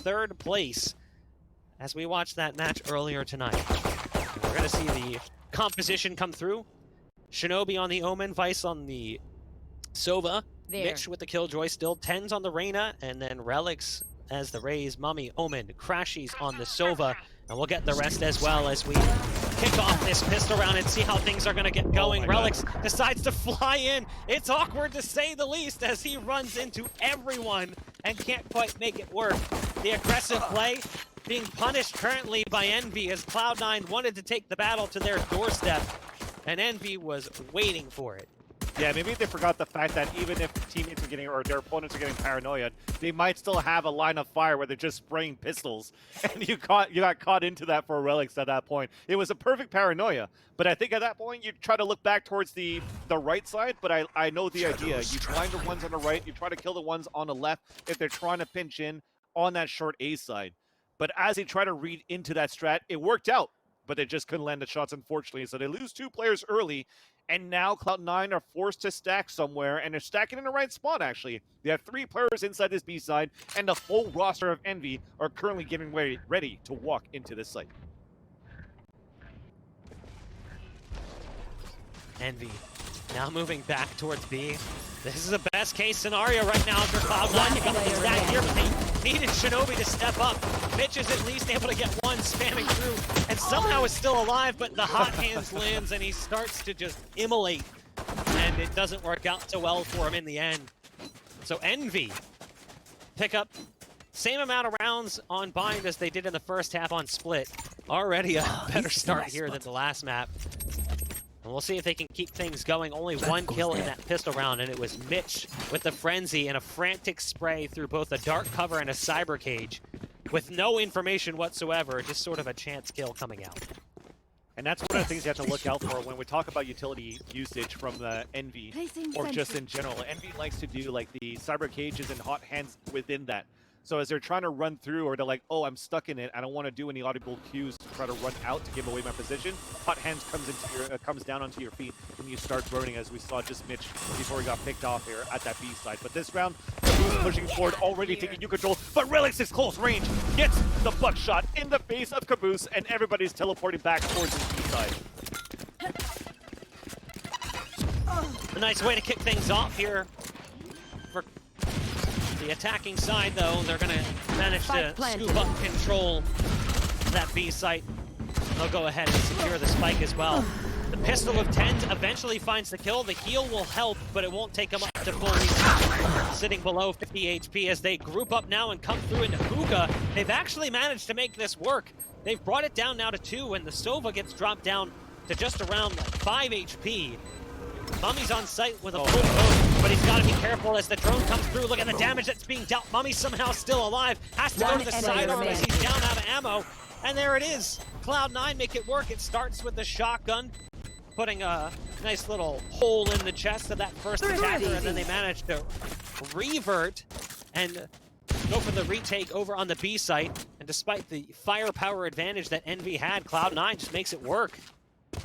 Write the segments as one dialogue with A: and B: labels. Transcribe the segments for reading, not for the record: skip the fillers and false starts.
A: third place as we watched that match earlier tonight. And we're going to see the composition come through. Shinobi on the Omen, Vice on the Sova, Mitch with the Killjoy still, Tens on the Reyna, and then Relics as the Raze, Mummy, Omen, Crashies on the Sova, and we'll get the rest as well as we kick off this pistol round and see how things are going to get going. Relics decides to fly in. It's awkward to say the least as he runs into everyone and can't quite make it work. The aggressive play being punished currently by Envy as Cloud9 wanted to take the battle to their doorstep, and Envy was waiting for it.
B: Yeah, maybe they forgot the fact that even if teammates are getting, or their opponents are getting paranoid, they might still have a line of fire where they're just spraying pistols. And you got caught into that for Relics at that point. It was a perfect paranoia. But I think at that point, you try to look back towards the right side, but I know the idea. You blind the ones on the right, you try to kill the ones on the left if they're trying to pinch in on that short A side. But as they try to read into that strat, it worked out. But they just couldn't land the shots, unfortunately. So they lose 2 players early, and now Cloud9 are forced to stack somewhere, and they're stacking in the right spot, actually. They have 3 players inside this B side, and the full roster of Envy are currently getting ready to walk into this site.
A: Envy now moving back towards B. This is a best case scenario right now for Cloud9. You got the stack here, but they needed Shinobi to step up. Mitch is at least able to get one spamming through and somehow is still alive, but the hot hands lands and he starts to just immolate, and it doesn't work out so well for him in the end. So Envy pick up same amount of rounds on Bind as they did in the first half on Split. Already a better start here than the last map. And we'll see if they can keep things going. Only 1 kill in that pistol round, and it was Mitch with the Frenzy and a frantic spray through both a dark cover and a cyber cage with no information whatsoever, just sort of a chance kill coming out.
B: And that's one of the things you have to look out for when we talk about utility usage from the Envy, or just in general. Envy likes to do like the cyber cages and hot hands within that. So as they're trying to run through, or they're like, oh, I'm stuck in it, I don't want to do any audible cues to try to run out to give away my position, hot hands comes down onto your feet when you start burning, as we saw just Mitch before he got picked off here at that B side. But this round, Caboose pushing forward, already taking U control, but Relics is close range, gets the buckshot in the face of Caboose, and everybody's teleporting back towards the B side.
A: A nice way to kick things off here for the attacking side, though. They're going to manage to scoop up control of that B site. They'll go ahead and secure the spike as well. The pistol of Tens eventually finds the kill. The heal will help, but it won't take them up to full reach. Sitting below 50 HP as they group up now and come through into Hookah. They've actually managed to make this work. They've brought it down now to 2, and the Sova gets dropped down to just around 5 HP. Mummy's on site with a full boat, but he's got to be careful as the drone comes through. Look at the damage that's being dealt. Mummy somehow still alive. Has to go to the sidearm as he's down out of ammo. And there it is. Cloud9 make it work. It starts with the shotgun, putting a nice little hole in the chest of that first attacker, and then they manage to revert and go for the retake over on the B site. And despite the firepower advantage that Envy had, Cloud9 just makes it work.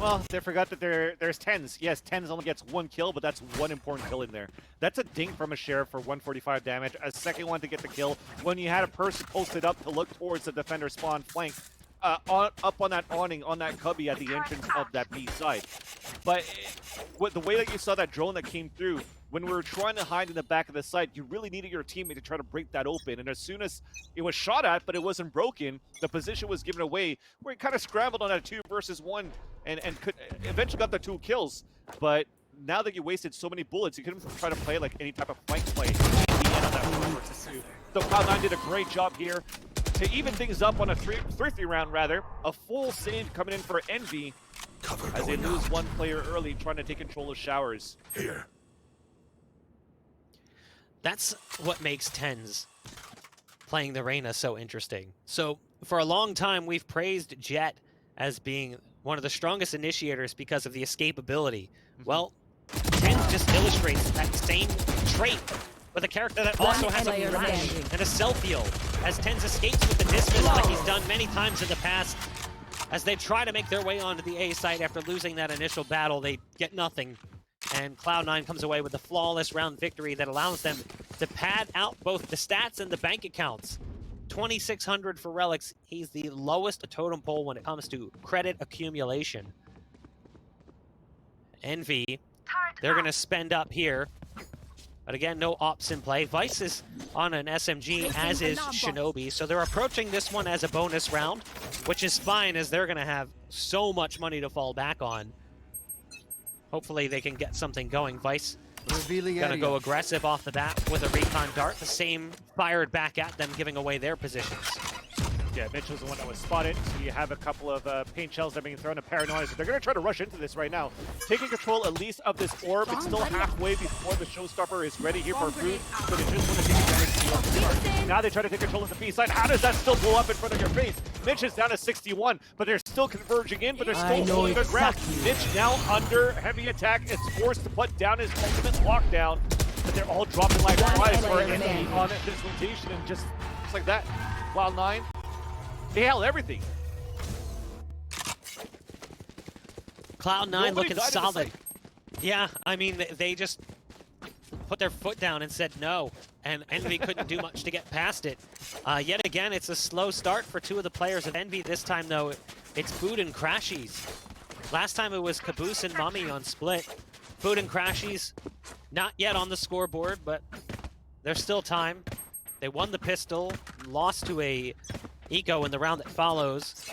B: Well, they forgot that there's Tens. Yes, Tens only gets 1 kill, but that's 1 important kill in there. That's a ding from a Sheriff for 145 damage, a second one to get the kill. When you had a person posted up to look towards the defender spawn flank, up on that awning, on that cubby at the entrance of that B side. But the way that you saw that drone that came through, when we were trying to hide in the back of the site, you really needed your teammate to try to break that open. And as soon as it was shot at, but it wasn't broken, the position was given away, where he kind of scrambled on that 2 versus 1 and could eventually got the 2 kills. But now that you wasted so many bullets, you couldn't try to play like any type of flank play in the end of that 1 versus 2. So Cloud9 did a great job here to even things up on a 3-3 round, rather. A full save coming in for Envy as they lose 1 player early, trying to take control of Showers.
C: Here.
A: That's what makes Tens playing the Reyna so interesting. So for a long time, we've praised Jet as being one of the strongest initiators because of the escapability. Well, Tens just illustrates that same trait with a character that also has a flash and a self-heal, as Tens escapes with the distance like he's done many times in the past. As they try to make their way onto the A site after losing that initial battle, they get nothing. And Cloud9 comes away with a flawless round victory that allows them to pad out both the stats and the bank accounts. 2,600 for Relics. He's the lowest totem pole when it comes to credit accumulation. Envy, they're going to spend up here. But again, no ops in play. Vice is on an SMG, as is Shinobi. So they're approaching this one as a bonus round, which is fine as they're going to have so much money to fall back on. Hopefully they can get something going. Vice going to go aggressive off the bat with a recon dart. The same fired back at them, giving away their positions.
B: Yeah, Mitch was the one that was spotted, so you have a couple of paint shells that are being thrown to Paranoia. So they're going to try to rush into this right now. Taking control at least of this orb. It's still halfway before the showstopper is ready here for fruit, so they just want to take advantage of the start. Now they try to take control of the B side. How does that still blow up in front of your face? Mitch is down to 61, but they're still converging in, but they're still holding the ground. Mitch now under heavy attack is forced to put down his ultimate lockdown, but they're all dropping like flies for Envy on this rotation, and just like that, Cloud9. They held everything.
A: Cloud9 looking solid. Yeah, I mean, they just put their foot down and said no, and Envy couldn't do much to get past it. Yet again, it's a slow start for two of the players of Envy. This time, though, it's Food and Crashies. Last time it was Caboose and Mummy on split. Food and Crashies, not yet on the scoreboard, but there's still time. They won the pistol, lost to a Eco in the round that follows.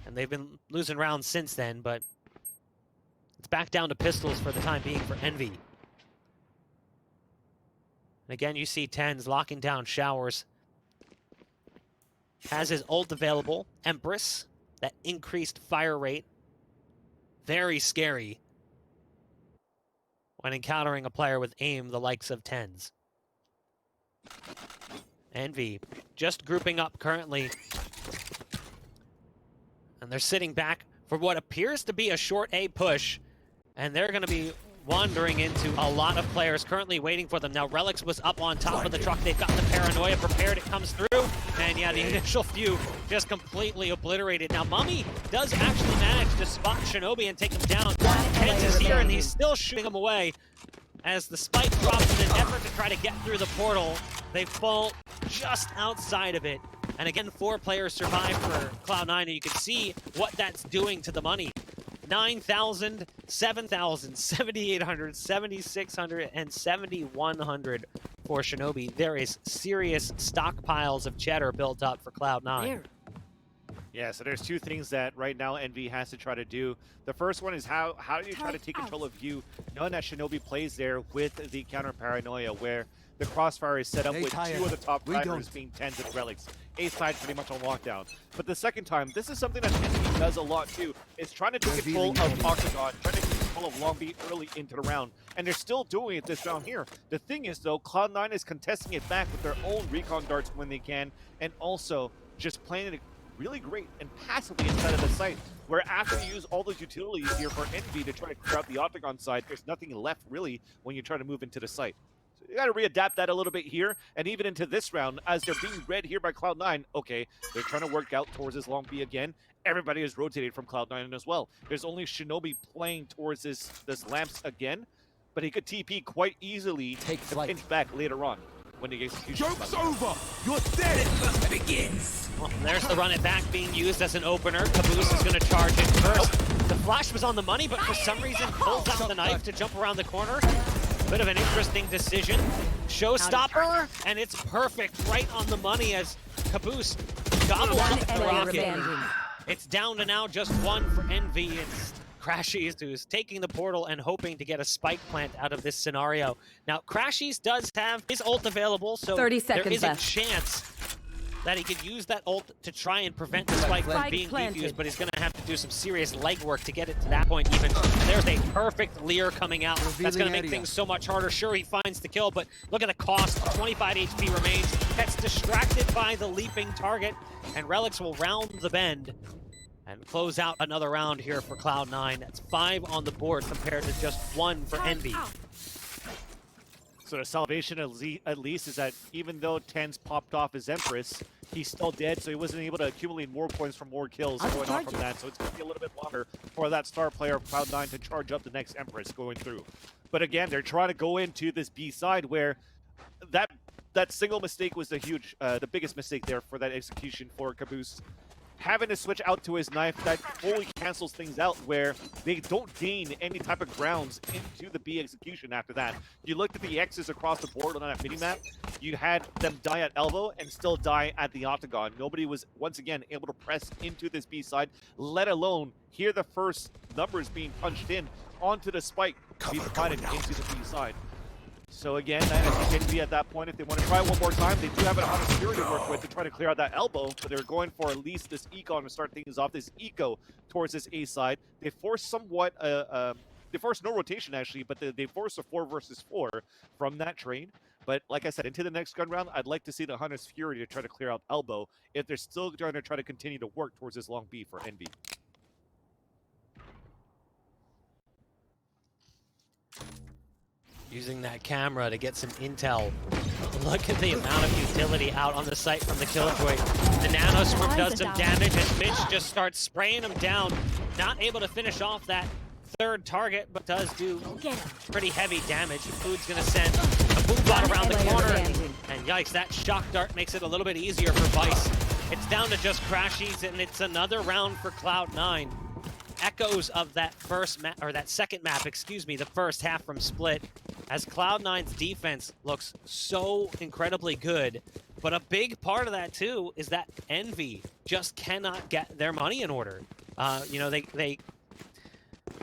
A: And they've been losing rounds since then, but it's back down to pistols for the time being for Envy. And again, you see Tens locking down Showers. Has his ult available. Empress, that increased fire rate. Very scary when encountering a player with aim the likes of Tens. Envy just grouping up currently. And they're sitting back for what appears to be a short A push. And they're going to be wandering into a lot of players currently waiting for them. Now, Relics was up on top of the truck. They've got the Paranoia prepared. It comes through. And yeah, the initial few just completely obliterated. Now, Mummy does actually manage to spot Shinobi and take him down. Tens is here, and he's still shooting him away. As the spike drops in an effort to try to get through the portal, they fall just outside of it. And again, 4 players survive for Cloud9, and you can see what that's doing to the money. 9,000, 7,000, 7,800, 7,600, and 7,100 for Shinobi. There is serious stockpiles of cheddar built up for Cloud9.
B: Yeah, so there's two things that right now Envy has to try to do. The first one is how do you try to take control of you, knowing that Shinobi plays there with the counter Paranoia, where the crossfire is set up with 2 of the top drivers being Tens and Relics. A side pretty much on lockdown. But the second time, this is something that Envy does a lot too, is trying to take control of Octagon, trying to take control of Long Beach early into the round. And they're still doing it this round here. The thing is though, Cloud9 is contesting it back with their own recon darts when they can, and also just playing it really great and passively inside of the site, where after you use all those utilities here for Envy to try to clear out the Octagon side, there's nothing left really when you try to move into the site. So you got to readapt that a little bit here, and even into this round, as they're being read here by Cloud9, okay, they're trying to work out towards this Long B again. Everybody is rotated from Cloud9 as well. There's only Shinobi playing towards this Lamps again, but he could TP quite easily to pinch back later on. When the execution
C: joke's over! You're dead! It begins!
A: Well, there's the run it back being used as an opener. Caboose is going to charge in first. The flash was on the money, but for some reason pulls out the knife to jump around the corner. Bit of an interesting decision. Showstopper, and it's perfect, right on the money as Caboose gobbles up the rocket. It's down to now just 1 for Envy. It's Crashies, who's taking the portal and hoping to get a spike plant out of this scenario. Now, Crashies does have his ult available, so 30 seconds there is left. A chance that he could use that ult to try and prevent the spike from being defused, but he's going to have to do some serious legwork to get it to that point even. And there's a perfect Lear coming out. That's going to make things so much harder. Sure, he finds the kill, but look at the cost. 25 HP remains. Gets distracted by the leaping target, and Relics will round the bend and close out another round here for Cloud9. That's 5 on the board compared to just 1 for Envy.
B: So the salvation at least is that even though Tens popped off his Empress, he's still dead, so he wasn't able to accumulate more points from more kills going on from that. So it's going to be a little bit longer for that star player of Cloud9 to charge up the next Empress going through. But again, they're trying to go into this B side where that that single mistake was the biggest mistake there for that execution for Caboose. Having to switch out to his knife, that fully cancels things out where they don't gain any type of grounds into the B execution after that. You looked at the X's across the board on that minimap, you had them die at elbow and still die at the octagon. Nobody was, once again, able to press into this B side, let alone hear the first numbers being punched in onto the spike to be provided into the B side. So again, I think NSG at that point, if they want to try one more time, they do have an amount of security to work with to try to clear out that elbow, but they're going for at least this eco to start things off, this eco towards this A side. They force somewhat, they force no rotation actually, but they force a 4 versus 4 from that trade. But like I said, into the next gun round, I'd like to see the Hunter's Fury to try to clear out elbow if they're still going to try to continue to work towards this long B for NV.
A: Using that camera to get some intel. Look at the amount of utility out on the site from the Killjoy. The Nano Swarm does some damage and Mitch just starts spraying him down. Not able to finish off that third target, but does do pretty heavy damage. Food's gonna send a boom bot around the corner. And yikes, that shock dart makes it a little bit easier for Vice. It's down to just Crashies and it's another round for Cloud9. Echoes of that first map, or that second map, excuse me, the first half from Split, as Cloud9's defense looks so incredibly good. But a big part of that too is that Envy just cannot get their money in order. You know, they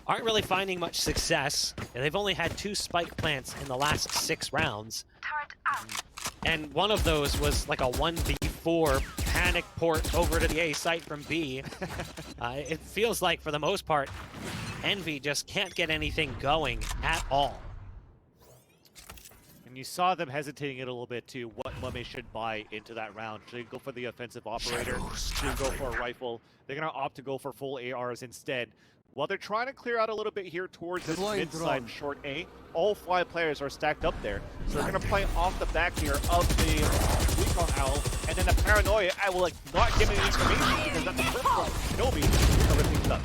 A: aren't really finding much success. They've only had 2 spike plants in the last 6 rounds. And one of those was like a 1v4 panic port over to the A site from B. It feels like, for the most part, Envy just can't get anything going at all.
B: And you saw them hesitating it a little bit too, what Mummy should buy into that round. Should they go for the offensive operator? Should they go for a rifle? They're going to opt to go for full ARs instead. While they're trying to clear out a little bit here towards this mid-side short A, all 5 players are stacked up there. So they're going to play off the back here of the Recon Owl, and then the Paranoia, I will not give any information because that's the first one. Kenobi cover things up.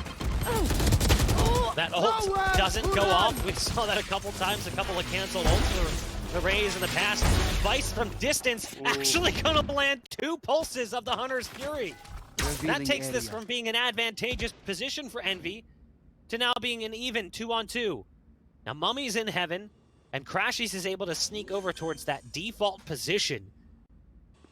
A: That ult doesn't go off. We saw that a couple times, a couple of canceled ults for the Rays in the past. Vice from distance actually going to land 2 pulses of the Hunter's Fury. That takes this from being an advantageous position for Envy to now being an even 2-on-2. Now Mummy's in heaven, and Crashies is able to sneak over towards that default position.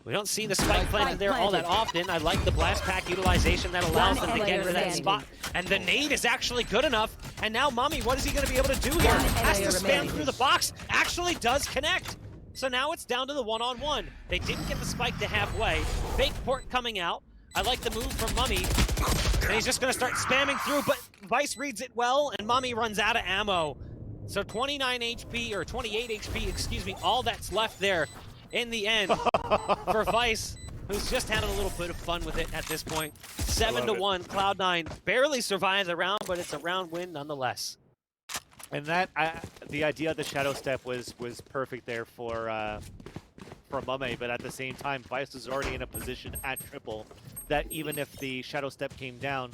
A: We don't see the spike planted there all that often. I like the blast pack utilization that allows them to get into that spot. And the nade is actually good enough. And now Mummy, what is he going to be able to do here? Has to spam through the box. Actually does connect. So now it's down to the 1-on-1. They didn't get the spike to halfway. Fake port coming out. I like the move from Mummy, and he's just going to start spamming through, but Vice reads it well, and Mummy runs out of ammo. So 29 HP, or 28 HP, excuse me, all that's left there in the end for Vice, who's just had a little bit of fun with it at this point. 7-1, Cloud9 barely survived the round, but it's a round win nonetheless.
B: And that, the idea of the Shadow Step was perfect there for Mummy, but at the same time, Vice was already in a position at triple that even if the Shadow Step came down,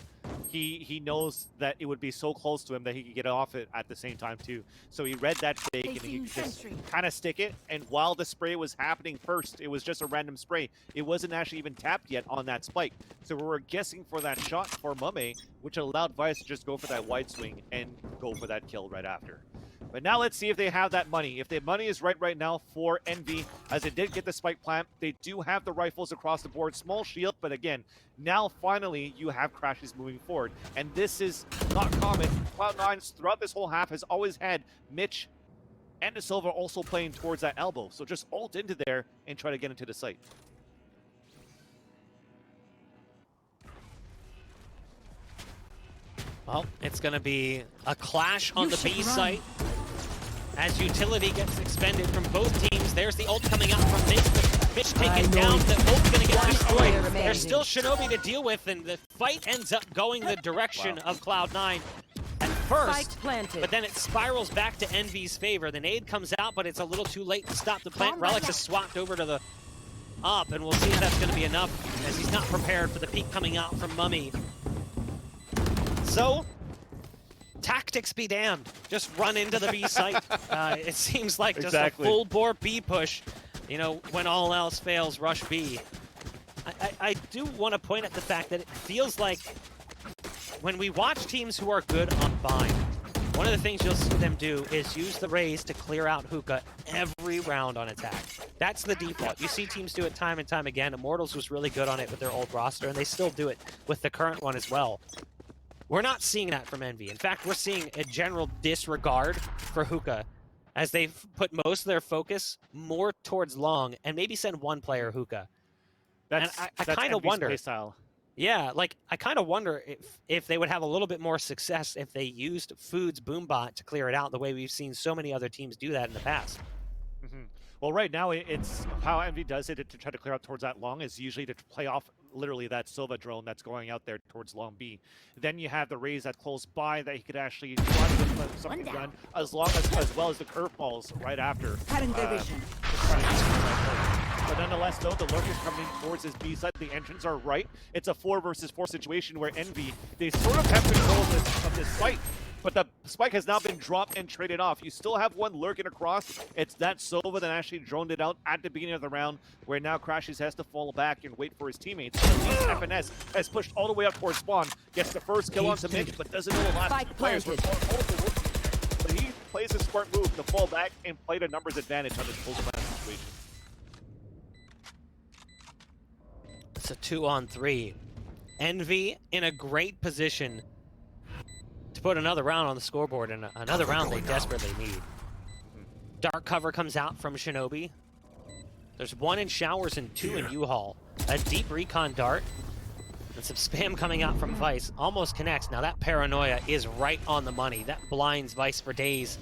B: he knows that it would be so close to him that he could get off it at the same time too. So he read that fake and he could just kind of stick it. And while the spray was happening first, it was just a random spray. It wasn't actually even tapped yet on that spike. So we were guessing for that shot for Mummy, which allowed Vice to just go for that wide swing and go for that kill right after. But now let's see if they have that money. If the money is right now for Envy, as they did get the spike plant, they do have the rifles across the board. Small shield, but again, now finally you have Crashes moving forward. And this is not common. Cloud9 throughout this whole half has always had Mitch and De Silva also playing towards that elbow. So just ult into there and try to get into the site.
A: Well, it's going to be a clash on the B site as utility gets expended from both teams. There's the ult coming out from Mitch. Mitch taken down. The ult's going to get destroyed. There's still Shinobi to deal with, and the fight ends up going the direction of Cloud9 at first. But then it spirals back to Envy's favor. The nade comes out, but it's a little too late to stop the plant. Relics is swapped over to the up, and we'll see if that's going to be enough, as he's not prepared for the peek coming out from Mummy. So, tactics be damned. Just run into the B site. It seems like just a full-bore B push You know, when all else fails, rush B. I do want to point at the fact that it feels like when we watch teams who are good on bind, one of the things you'll see them do is use the Raze to clear out hookah every round on attack. That's the default. You see teams do it time and time again. Immortals was really good on it with their old roster, and they still do it with the current one as well. We're not seeing that from Envy. In fact, we're seeing a general disregard for hookah as they've put most of their focus more towards long and maybe send one player hookah.
B: That's
A: I kind of wonder.
B: Style.
A: Yeah, like I kind of wonder if they would have a little bit more success if they used Food's Boombot to clear it out the way we've seen so many other teams do that in the past.
B: Mm-hmm. Well, right now it's how Envy does it to try to clear out towards that long is usually to play off literally that Sova drone that's going out there towards long B. Then you have the Raze that close by that he could actually run with something done as well as the curveballs right after. But nonetheless, though, the Lurk is coming towards his B side. The entrants are right. It's a 4 versus 4 situation where Envy, they sort of have control of this fight. But the spike has now been dropped and traded off. You still have one lurking across. It's that Sova that actually droned it out at the beginning of the round, where now Crashes has to fall back and wait for his teammates. FNS has pushed all the way up towards spawn, gets the first kill onto Mitch, but doesn't know the last two players were but he plays a smart move to fall back and play the numbers advantage on this close round situation.
A: It's a 2-on-3. Envy in a great position to put another round on the scoreboard, and another round they desperately need. Dark cover comes out from Shinobi. There's 1 in showers and 2 in U-Haul. A deep recon dart. And some spam coming out from Vice. Almost connects. Now that paranoia is right on the money. That blinds Vice for days.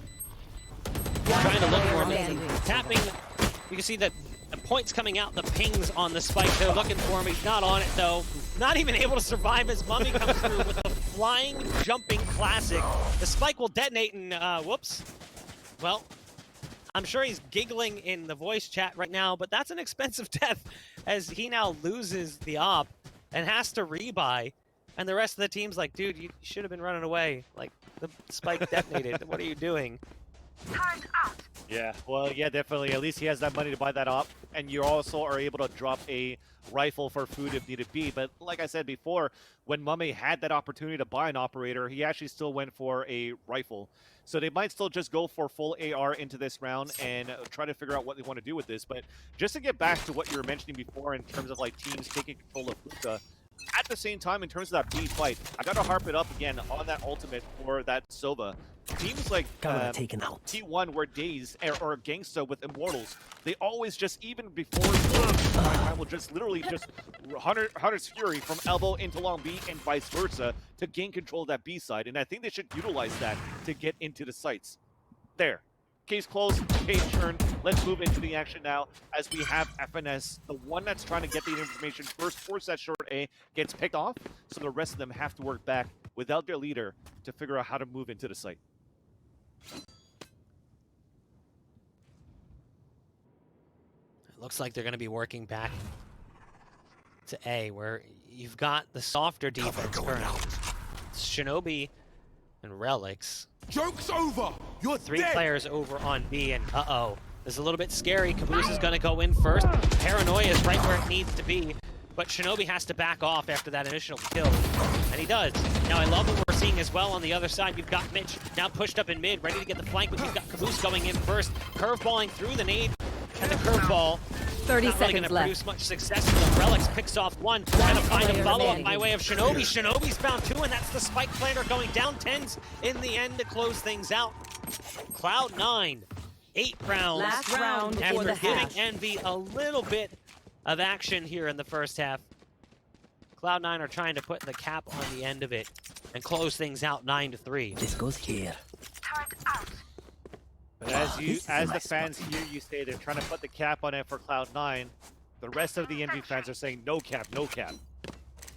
A: Trying to look for him. Tapping. You can see that the points coming out, the pings on the spike. They're looking for him. He's not on it, though. Not even able to survive as Mummy comes through with a flying, jumping classic. The spike will detonate and, whoops. Well, I'm sure he's giggling in the voice chat right now, but that's an expensive death as he now loses the op and has to rebuy. And the rest of the team's like, dude, you should have been running away. Like, the spike detonated. What are you doing?
D: Time's out.
B: Yeah, well, yeah, definitely. At least he has that money to buy that op, and you also are able to drop a rifle for food if needed be. But like I said before, when Mame had that opportunity to buy an operator, he actually still went for a rifle. So they might still just go for full AR into this round and try to figure out what they want to do with this. But just to get back to what you were mentioning before in terms of like teams taking control of Hookah, at the same time, in terms of that B fight, I gotta harp it up again on that ultimate for that Sova. Teams like T1 were Days or Gangsta with Immortals. They always just, even before will just literally just Hunter's Fury from elbow into long B and vice versa to gain control of that B side. And I think they should utilize that to get into the sites. There. Case closed, page turned. Let's move into the action now as we have FNS, the one that's trying to get the information first, force that short A, gets picked off, so the rest of them have to work back without their leader to figure out how to move into the site.
A: It looks like they're going to be working back to A, where you've got the softer defense currently. Shinobi and Relics.
C: Joke's over! You're
A: 3
C: dead!
A: players over on B, and uh-oh. This is a little bit scary. Caboose is going to go in first. Paranoia is right where it needs to be, but Shinobi has to back off after that initial kill, and he does. Now, I love what we're seeing as well on the other side. You've got Mitch now pushed up in mid, ready to get the flank, but you've got Caboose going in first, curveballing through the nade, and the curveball
E: 30
A: not really
E: seconds
A: going to produce much success for them. Relics picks off 1, trying to find a follow-up by way of Shinobi. Shinobi's found 2, and that's the spike planter going down 10s in the end to close things out. Cloud9, 8 rounds.
E: Last round before
A: after
E: the
A: giving
E: half.
A: Envy a little bit of action here in the first half. Cloud9 are trying to put the cap on the end of it and close things out 9-3.
E: This goes here.
D: Turret out.
B: But as the fans hear you say they're trying to put the cap on it for Cloud9, the rest of the Envy fans are saying no cap, no cap.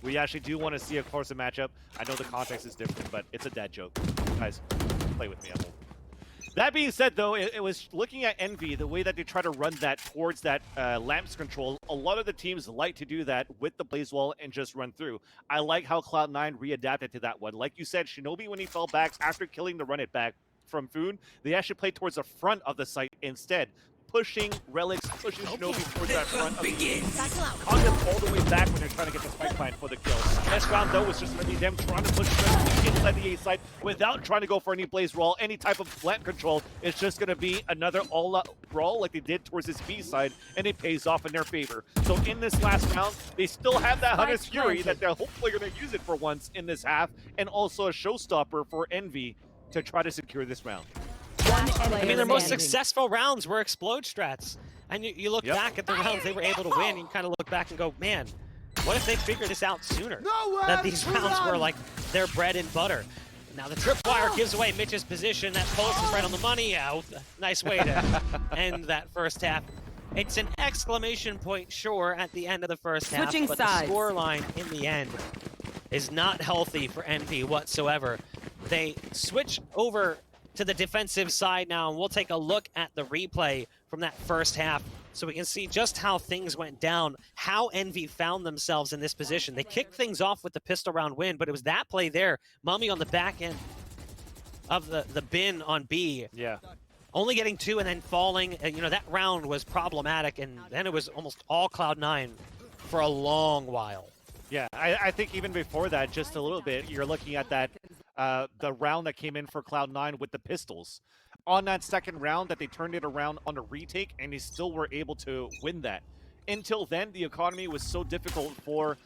B: We actually do want to see a closer matchup. I know the context is different, but it's a dad joke. Guys, play with me. That being said, though, it was looking at Envy, the way that they try to run that towards that lamps control. A lot of the teams like to do that with the blaze wall and just run through. I like how Cloud9 readapted to that one. Like you said, Shinobi, when he fell back after killing the run it back from Food, they actually played towards the front of the site instead. pushing Relics, pushing Shinobi towards that front of the caught them all the way back when they're trying to get the spike plant for the kill. This round though was just going to be them trying to push inside the A side without trying to go for any blaze roll, any type of plant control. It's just going to be another all-out brawl like they did towards this B side, and it pays off in their favor. So in this last round, they still have that Hunter's Fury that they're hopefully going to use it for once in this half, and also a showstopper for Envy to try to secure this round.
A: I mean, their most successful rounds were explode strats. And you look back at the rounds they were able to win, and you kind of look back and go, man, what if they figured this out sooner? That these rounds were like their bread and butter. Now the tripwire gives away Mitch's position. That pulse is right on the money. Yeah, nice way to end that first half. It's an exclamation point, sure, at the end of the first half, but the scoreline in the end is not healthy for Envy whatsoever. They switch over to the defensive side now, and we'll take a look at the replay from that first half so we can see just how things went down, how Envy found themselves in this position. They kicked things off with the pistol round win, but it was that play there, Mummy on the back end of the bin on B.
B: Yeah.
A: Only getting 2 and then falling. You know, that round was problematic, and then it was almost all Cloud9 for a long while.
B: Yeah, I think even before that, just a little bit, you're looking at that the round that came in for Cloud9 with the pistols. On that second round that they turned it around on a retake, and they still were able to win that. Until then, the economy was so difficult for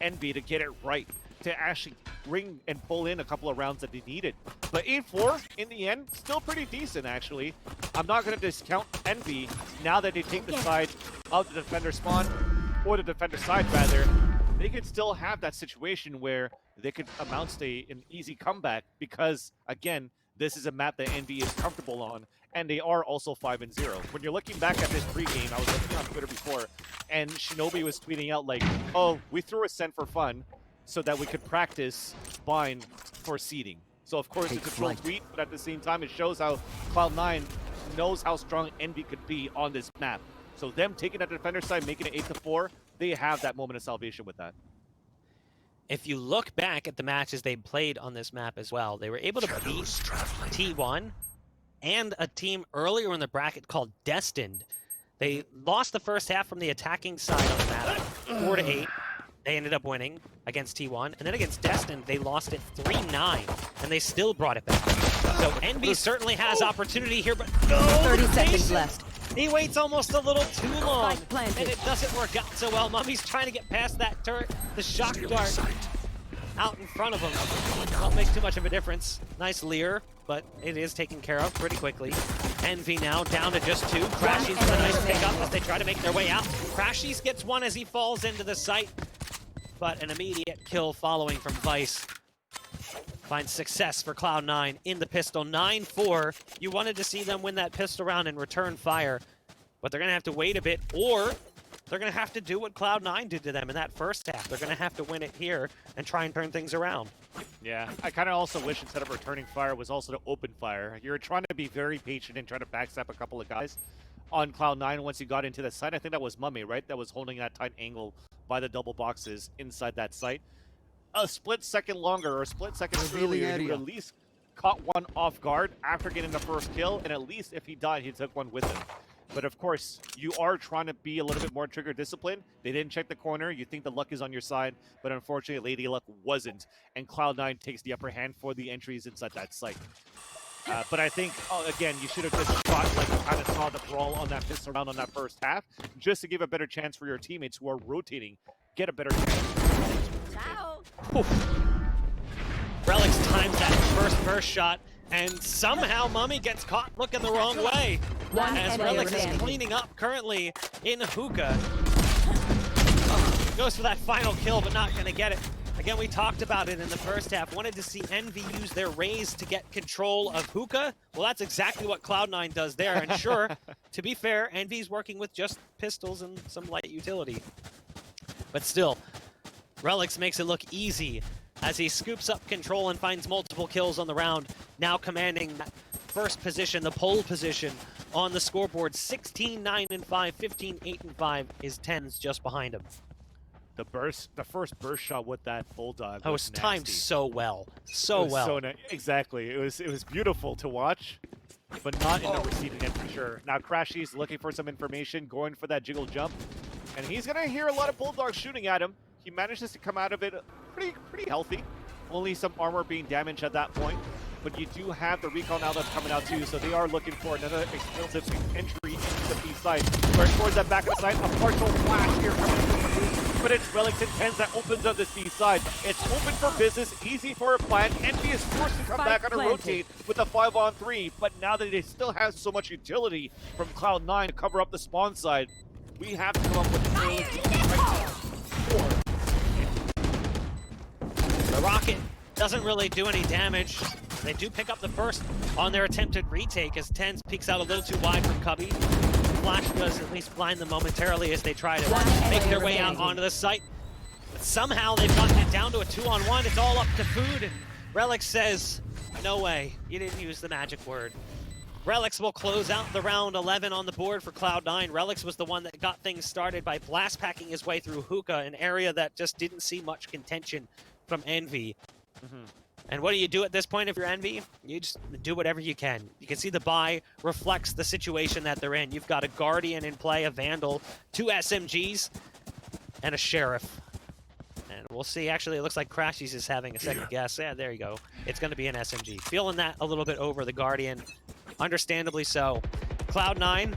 B: Envy to get it right, to actually bring and pull in a couple of rounds that they needed. But 8-4, in the end, still pretty decent, actually. I'm not going to discount Envy now that they take the side of the defender spawn, or the defender side, rather. They could still have that situation where they could amount to an easy comeback because, again, this is a map that Envy is comfortable on, and they are also 5-0. When you're looking back at this pregame, I was looking on Twitter before, and Shinobi was tweeting out like, oh, we threw a Send for fun so that we could practice Bind for seeding. So, of course, it's a troll tweet, but at the same time, it shows how Cloud9 knows how strong Envy could be on this map. So them taking that defender side, making it 8-4, they have that moment of salvation with that.
A: If you look back at the matches they played on this map as well, they were able to beat T1 and a team earlier in the bracket called Destined. They lost the first half from the attacking side of the map, 4-8. They ended up winning against T1, and then against Destined, they lost it 3-9, and they still brought it back. So Envy certainly has opportunity here, but no!
E: 30 seconds left.
A: He waits almost a little too long, and it doesn't work out so well. Mummy's trying to get past that turret. The shock dart out in front of him won't make too much of a difference. Nice leer, but it is taken care of pretty quickly. Envy now down to just 2. Crashies with a nice pickup as they try to make their way out. Crashies gets 1 as he falls into the site, but an immediate kill following from Vice. Finds success for Cloud9 in the pistol. 9-4. You wanted to see them win that pistol round and return fire, but they're going to have to wait a bit, or they're going to have to do what Cloud9 did to them in that first half. They're going to have to win it here and try and turn things around.
B: Yeah, I kind of also wish instead of returning fire was also to open fire. You're trying to be very patient and try to backstab a couple of guys on Cloud9 once you got into the site. I think that was Mummy, right? That was holding that tight angle by the double boxes inside that site. A split second longer or a split second earlier, he would at least caught one off guard after getting the first kill, and at least if he died, he took one with him. But of course, you are trying to be a little bit more trigger disciplined. They didn't check the corner. You think the luck is on your side, but unfortunately, Lady Luck wasn't, and Cloud9 takes the upper hand for the entries inside that site. But I think, again, you should have just shot like you kind of saw the brawl on that pistol round on that first half, just to give a better chance for your teammates who are rotating, get a better chance.
A: Relics times that first burst shot, and somehow Mummy gets caught looking the wrong way. As Relics is cleaning up currently in Hookah. Goes for that final kill, but not going to get it. Again, we talked about it in the first half. Wanted to see Envy use their raise to get control of Hookah. Well, that's exactly what Cloud9 does there. And sure, to be fair, Envy's working with just pistols and some light utility. But still, Relics makes it look easy as he scoops up control and finds multiple kills on the round, now commanding that first position, the pole position on the scoreboard. 16-9-5, 15-8-5 is Tens just behind him.
B: The first burst shot with that bulldog
A: was timed so well, so well.
B: Exactly, it was beautiful to watch. but not in the receiving end for sure. Now Crashy's looking for some information, going for that jiggle jump, and he's gonna hear a lot of bulldogs shooting at him. He manages to come out of it pretty healthy. Only some armor being damaged at that point, but you do have the recall now that's coming out too, so they are looking for another explosive entry into the B side. Where towards that back of the side, a partial flash here coming from the boost, but it's Relington 10s that opens up this B side. It's open for business, easy for a plant. Envy is forced to come back on a rotate with a 5-on-3, but now that they still have so much utility from Cloud9 to cover up the spawn side, we have to come up with an early right
A: The rocket doesn't really do any damage. They do pick up the first on their attempted retake as Tens peeks out a little too wide from Cubby. Flash does at least blind them momentarily as they try to make their way out onto the site. But somehow they've gotten it down to a 2-on-1. It's all up to Food, and Relic says, no way, you didn't use the magic word. Relics will close out the round 11 on the board for Cloud9. Relics was the one that got things started by blast packing his way through Hookah, an area that just didn't see much contention from Envy. And what do you do at this point if you're Envy? You just do whatever you can. You can see the buy reflects the situation that they're in. You've got a Guardian in play, a Vandal, 2 SMGs, and a Sheriff. And we'll see. Actually, it looks like Crashies is having a second guess. Yeah, there you go. It's going to be an SMG. Feeling that a little bit over the Guardian. Understandably so. Cloud9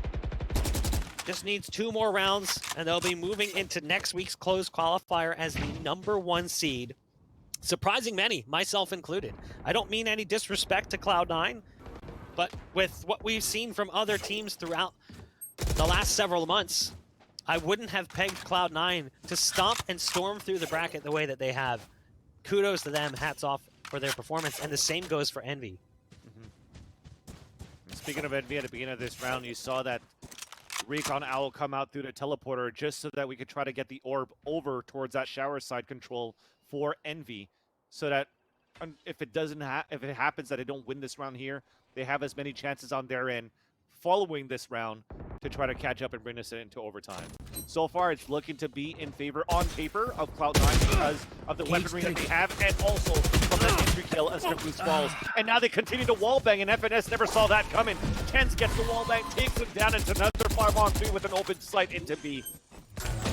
A: just needs 2 more rounds, and they'll be moving into next week's closed qualifier as the #1 seed. Surprising many, myself included. I don't mean any disrespect to Cloud9, but with what we've seen from other teams throughout the last several months, I wouldn't have pegged Cloud9 to stomp and storm through the bracket the way that they have. Kudos to them, hats off for their performance, and the same goes for Envy.
B: Speaking of Envy, at the beginning of this round, you saw that Recon Owl come out through the teleporter just so that we could try to get the orb over towards that shower side control for Envy, so that if it happens that they don't win this round here, they have as many chances on their end following this round to try to catch up and bring this into overtime. So far, it's looking to be in favor on paper of Cloud9 because of the weaponry that they have, and also from that entry kill as Caboose falls. And now they continue to wallbang, and FNS never saw that coming. Tens gets the wallbang, takes him down into another 5-on-3 with an open sight into B.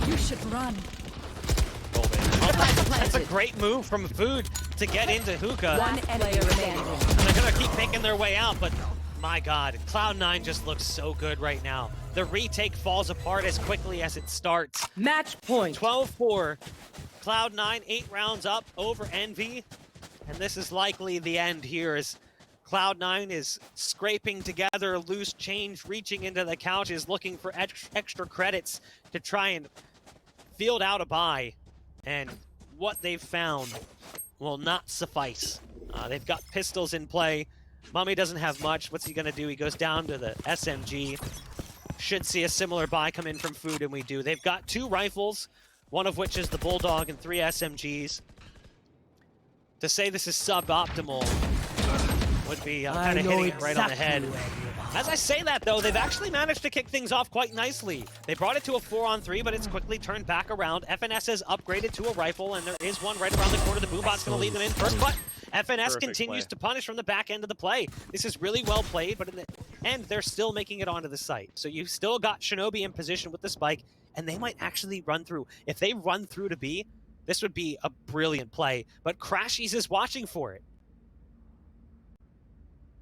E: You should run.
A: That's a great move from Food to get into Hookah.
E: One player remaining.
A: And they're going to keep making their way out, but my God, Cloud9 just looks so good right now. The retake falls apart as quickly as it starts.
E: Match point.
A: 12-4. Cloud9, 8 rounds up over Envy. And this is likely the end here as Cloud9 is scraping together loose change, reaching into the couches, looking for extra credits to try and field out a buy. And what they've found will not suffice. They've got pistols in play. Mummy doesn't have much. What's he going to do? He goes down to the SMG. Should see a similar buy come in from Food, and we do. They've got 2 rifles, one of which is the Bulldog, and 3 SMGs. To say this is suboptimal would be kind of hitting it right on the head. As I say that, though, they've actually managed to kick things off quite nicely. They brought it to a 4-on-3, but it's quickly turned back around. FNS has upgraded to a rifle, and there is one right around the corner. The Boombot's going to lead them in first, but FNS continues to punish from the back end of the play. This is really well played, but in the end, they're still making it onto the site. So you've still got Shinobi in position with the spike, and they might actually run through. If they run through to B, this would be a brilliant play, but Crashies is watching for it.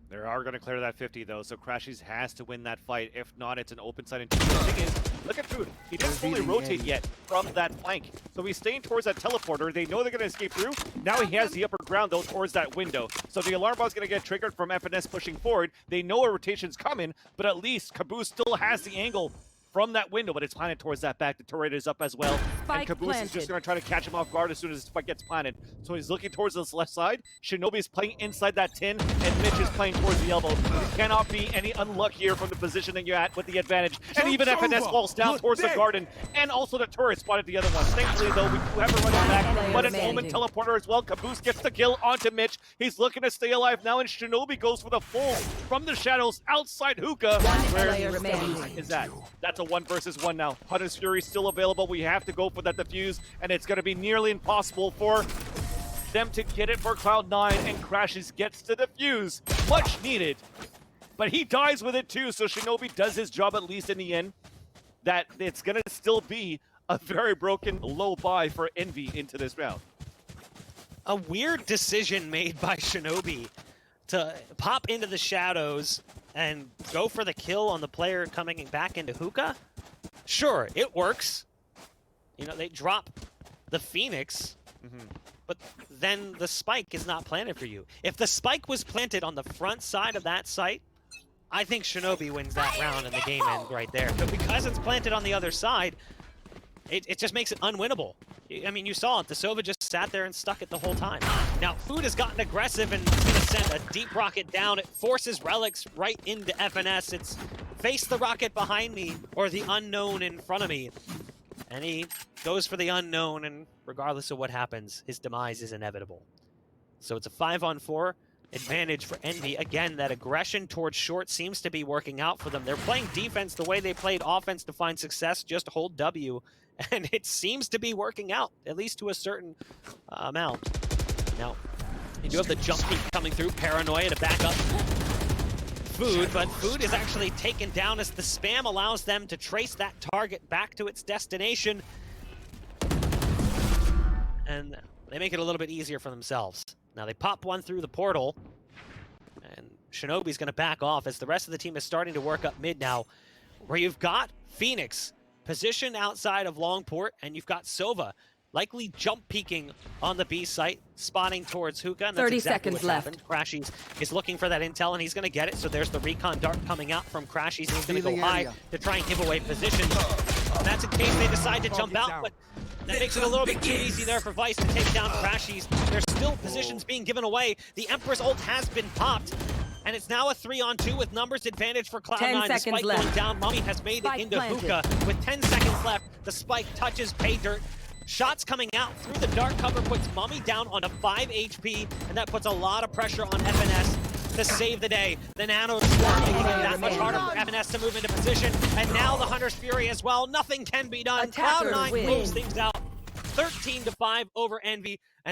B: They are going to clear that 50, though, so Crashies has to win that fight. If not, it's an open side. And the thing is, look at Food. He didn't fully rotate yet from that flank. So he's staying towards that teleporter. They know they're going to escape through. Now he has the upper ground, though, towards that window. So the alarm bell's going to get triggered from FNS pushing forward. They know a rotation's coming, but at least Caboose still has the angle from that window, but it's planted towards that back. The turret is up as well.
E: Spike
B: and Caboose is just going to try to catch him off guard as soon as the spike gets planted. So he's looking towards this left side. Shinobi is playing inside that tin, and Mitch is playing towards the elbow. You cannot be any unluckier from the positioning you're at with the advantage. And even FNS falls down towards the garden, and also the turret spotted the other one. Thankfully, though, we do have a running back, but an Omen teleporter as well. Caboose gets the kill onto Mitch. He's looking to stay alive now, and Shinobi goes for the full from the shadows outside Hookah. Where is that? That's a 1-versus-1 now. Hunter's Fury still available. We have to go for that defuse, and it's going to be nearly impossible for them to get it for Cloud9, and Crashies gets the defuse. Much needed, but he dies with it too, so Shinobi does his job at least in the end. That it's gonna still be a very broken low buy for Envy into this round.
A: A weird decision made by Shinobi to pop into the shadows and go for the kill on the player coming back into hookah. Sure, it works. You know, they drop the Phoenix, but then the spike is not planted for you. If the spike was planted on the front side of that site, I think Shinobi wins that round and the game ends right there. But because it's planted on the other side, it just makes it unwinnable. I mean, you saw it. The Sova just sat there and stuck it the whole time. Now, Food has gotten aggressive and is going to send a deep rocket down. It forces Relics right into FNS. It's face the rocket behind me or the unknown in front of me. And he goes for the unknown, and regardless of what happens, his demise is inevitable. So it's a 5-on-4 advantage for Envy. Again, that aggression towards short seems to be working out for them. They're playing defense the way they played offense to find success, just hold W. And it seems to be working out, at least to a certain amount. Now, you do have the jump peak coming through, Paranoia to back up Food, but Food is actually taken down as the spam allows them to trace that target back to its destination. And they make it a little bit easier for themselves. Now they pop one through the portal, and Shinobi's gonna back off as the rest of the team is starting to work up mid now, where you've got Phoenix positioned outside of Longport, and you've got Sova likely jump peeking on the B site, spotting towards hookah, and that's
E: 30
A: exactly
E: seconds
A: what
E: left.
A: happened. Crashies is looking for that intel, and he's going to get it, so there's the recon dart coming out from Crashies, and he's going to go high to try and give away position. That's in case they decide to jump out, but that makes it a little bit too easy there for Vice to take down Crashies. There's still positions being given away. The Empress ult has been popped, and it's now a 3-on-2 with numbers advantage for Cloud9.
E: 10
A: The
E: seconds
A: spike
E: left.
A: going down. Mummy has made it
E: Spike
A: into
E: planted.
A: hookah. With 10 seconds left, the spike touches Pay Dirt. Shots coming out through the dark cover puts Mummy down on a 5 HP, and that puts a lot of pressure on FNS to save the day. The Nano Swarm making it that much harder for FNS to move into position, and now the Hunter's Fury as well. Nothing can be done.
E: Attackers
A: Cloud9
E: win.
A: moves things out 13-5 over Envy, and